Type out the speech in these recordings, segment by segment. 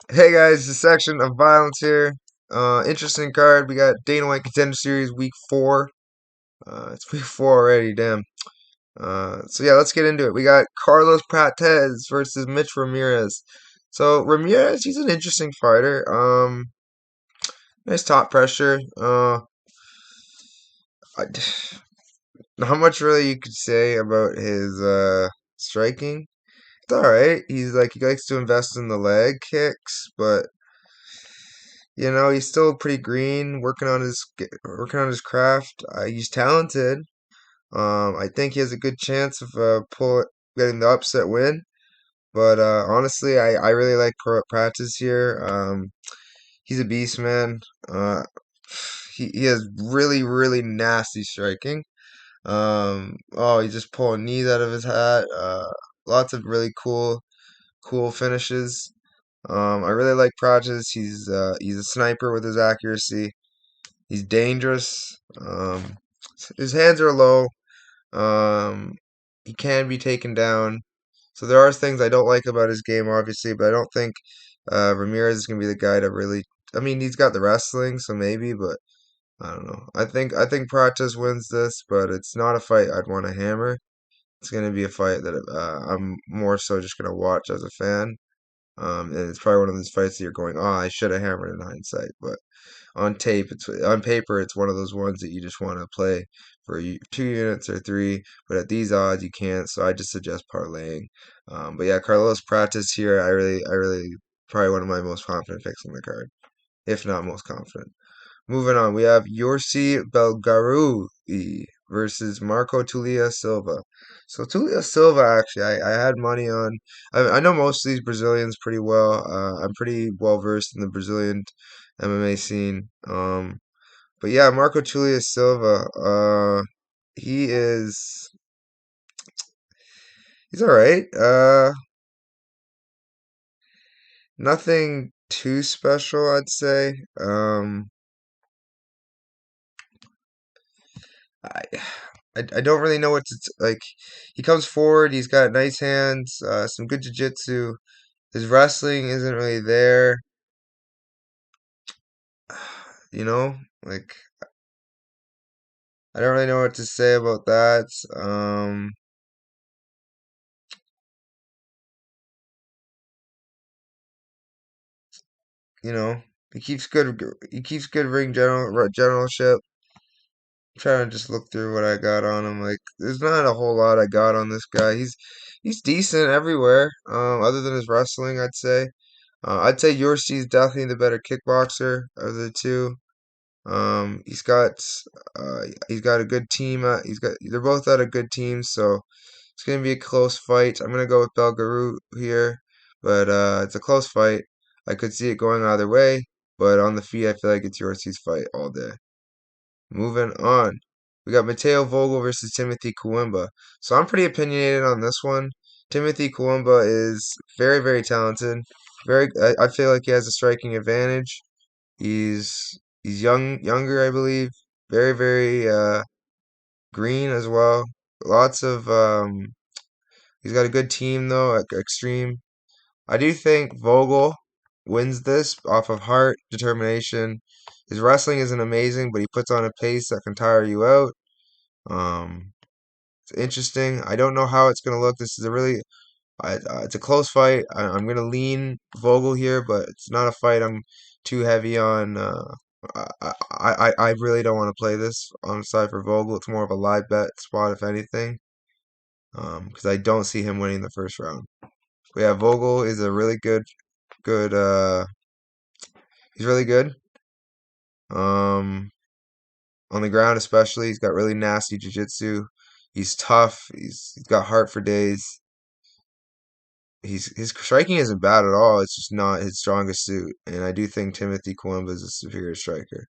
Hey guys, the section of violence here. Interesting card. We got Dana White Contender Series Week 4. It's Week 4 already, damn. So yeah, let's get into it. We got Carlos Prates versus Mitch Ramirez. So Ramirez, he's an interesting fighter. Nice top pressure. I, not much really you could say about his striking. It's all right. He likes to invest in the leg kicks, but he's still pretty green, working on his craft. He's talented. I think he has a good chance of getting the upset win. But honestly, I really like Practice here. He's a beast, man. He has really nasty striking. Oh, he's just pulling knees out of his hat. Lots of really cool finishes. I really like Practice. He's a sniper with his accuracy. He's dangerous. His hands are low. Um, he can be taken down. So there are things I don't like about his game, obviously, but I don't think Ramirez is gonna be the guy to really. I mean, he's got the wrestling, so maybe, but I don't know. I think Prates wins this, but it's not a fight I'd want to hammer. It's gonna be a fight that I'm more so just gonna watch as a fan. And it's probably one of those fights that you're going, oh, I should have hammered in hindsight, but on paper, it's one of those ones that you just want to play for 2 units or three, but at these odds, you can't. So I just suggest parlaying. But yeah, Carlos Prates here, I really, probably one of my most confident picks on the card, if not most confident. Moving on, we have Yorsi Belgarui versus Marco Tulia Silva. So Tulia Silva, actually, I had money on. I know most of these Brazilians pretty well. I'm pretty well versed in the Brazilian MMA scene. But yeah, Marco Tulia Silva. He is he's all right. Nothing too special, I'd say. I I don't really know what to like. He comes forward. He's got nice hands, some good jiu-jitsu. His wrestling isn't really there. You know, like I don't really know what to say about that. You know, he keeps good generalship. Trying to just look through what I got on him. Like, there's not a whole lot I got on this guy. He's decent everywhere. Other than his wrestling, I'd say Yorsi is definitely the better kickboxer of the two. Um, he's got he's got a good team. They're both at a good team, so it's gonna be a close fight. I'm gonna go with Belgaru here, but it's a close fight. I could see it going either way, but on the feet, I feel like it's Yorsi's fight all day. Moving on, we got Mateo Vogel versus Timothy Kuwemba. So I'm pretty opinionated on this one. Timothy Kuwemba is very talented. I feel like he has a striking advantage. He's younger, I believe. Very green as well. Lots of He's got a good team though, Extreme. I do think Vogel wins this off of heart, determination. His wrestling isn't amazing, but he puts on a pace that can tire you out. Um, it's interesting. I don't know how it's gonna look. This is it's a close fight. I'm gonna lean Vogel here, but it's not a fight I'm too heavy on. I really don't want to play this on the side for Vogel. It's more of a live bet spot, if anything, because I don't see him winning the first round. But yeah, Vogel is a really good. He's really good. Um, on the ground especially, he's got really nasty jiu-jitsu. He's tough. He's got heart for days. His striking isn't bad at all. It's just not his strongest suit, and I do think Timothy Coimba is a superior striker.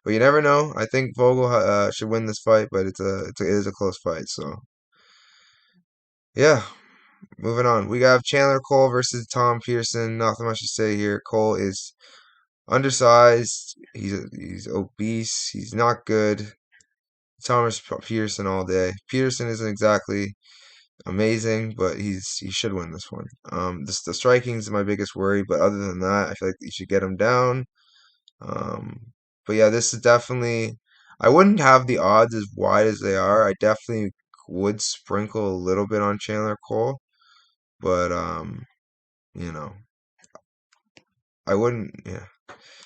But you never know. I think Vogel should win this fight, but it is a close fight. So yeah, moving on. We got Chandler Cole versus Tom Pearson. Nothing much to say here. Cole is undersized. He's obese. He's not good. Thomas Pearson all day. Peterson isn't exactly amazing, but he should win this one. The striking is my biggest worry, but other than that, I feel like you should get him down. Um, but yeah, this is definitely. I wouldn't have the odds as wide as they are. I definitely would sprinkle a little bit on Chandler Cole, but you know, I wouldn't. Yeah,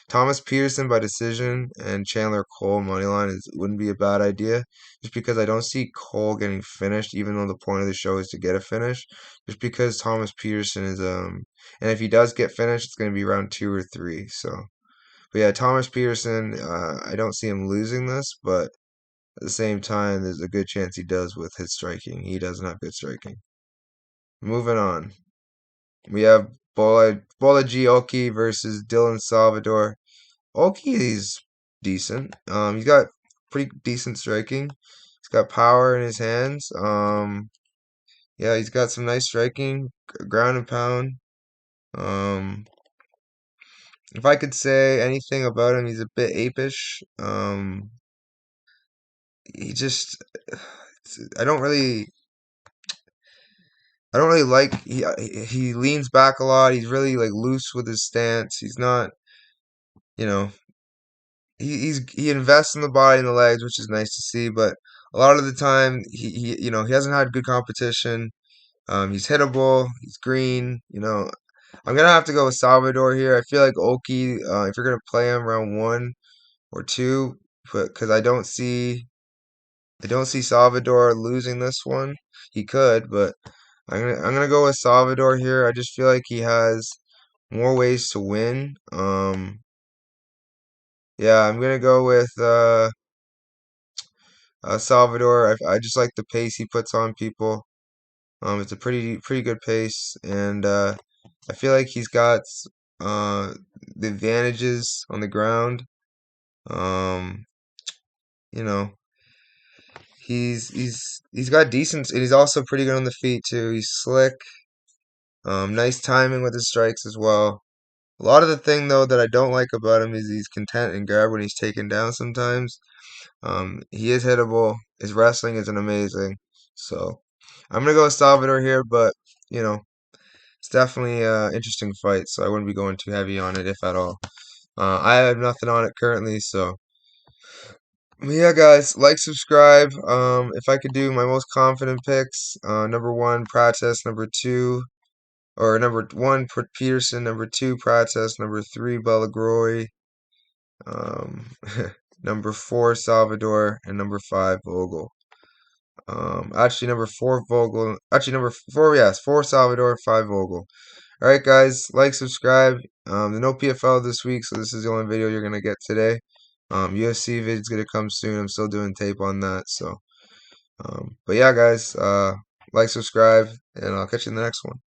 Thomas Peterson by decision and Chandler Cole moneyline is wouldn't be a bad idea. Just because I don't see Cole getting finished, even though the point of the show is to get a finish. Just because Thomas Peterson is and if he does get finished, it's going to be round 2 or 3. So, but yeah, Thomas Peterson, I don't see him losing this, but at the same time, there's a good chance he does with his striking. He doesn't have good striking. Moving on, we have Bola Gioki versus Dylan Salvador. Oki's decent. He's got pretty decent striking. He's got power in his hands. Yeah, he's got some nice striking, ground and pound. Um, if I could say anything about him, he's a bit apish. He just, I don't really, I don't really like. He leans back a lot. He's really like loose with his stance. He's not, you know, he invests in the body and the legs, which is nice to see. But a lot of the time, he hasn't had good competition. He's hittable. He's green. I'm gonna have to go with Salvador here. I feel like Oki, if you're gonna play him round 1 or 2, but because I don't see Salvador losing this one. He could, but I'm gonna go with Salvador here. I just feel like he has more ways to win. Yeah, I'm gonna go with Salvador. I just like the pace he puts on people. It's a pretty good pace, and I feel like he's got uh, the advantages on the ground. Um, you know, he's got decent, and he's also pretty good on the feet too. He's slick. Nice timing with his strikes as well. A lot of the thing though that I don't like about him is he's content and grab when he's taken down sometimes. He is hittable. His wrestling isn't amazing. So I'm gonna go with Salvador here, but you know, it's definitely an interesting fight, so I wouldn't be going too heavy on it if at all. I have nothing on it currently, so but yeah, guys, like, subscribe. If I could do my most confident picks, number one, Prates, number two, or number one, Peterson, number two, Prates, number three, Belagroy, um, number four, Salvador, and number five, Vogel. Actually, number four, Vogel. Actually, number four, yes, four, Salvador, five, Vogel. All right, guys, like, subscribe. There's no PFL this week, so this is the only video you're gonna get today. UFC vid's gonna come soon. I'm still doing tape on that, so. But yeah, guys, like, subscribe, and I'll catch you in the next one.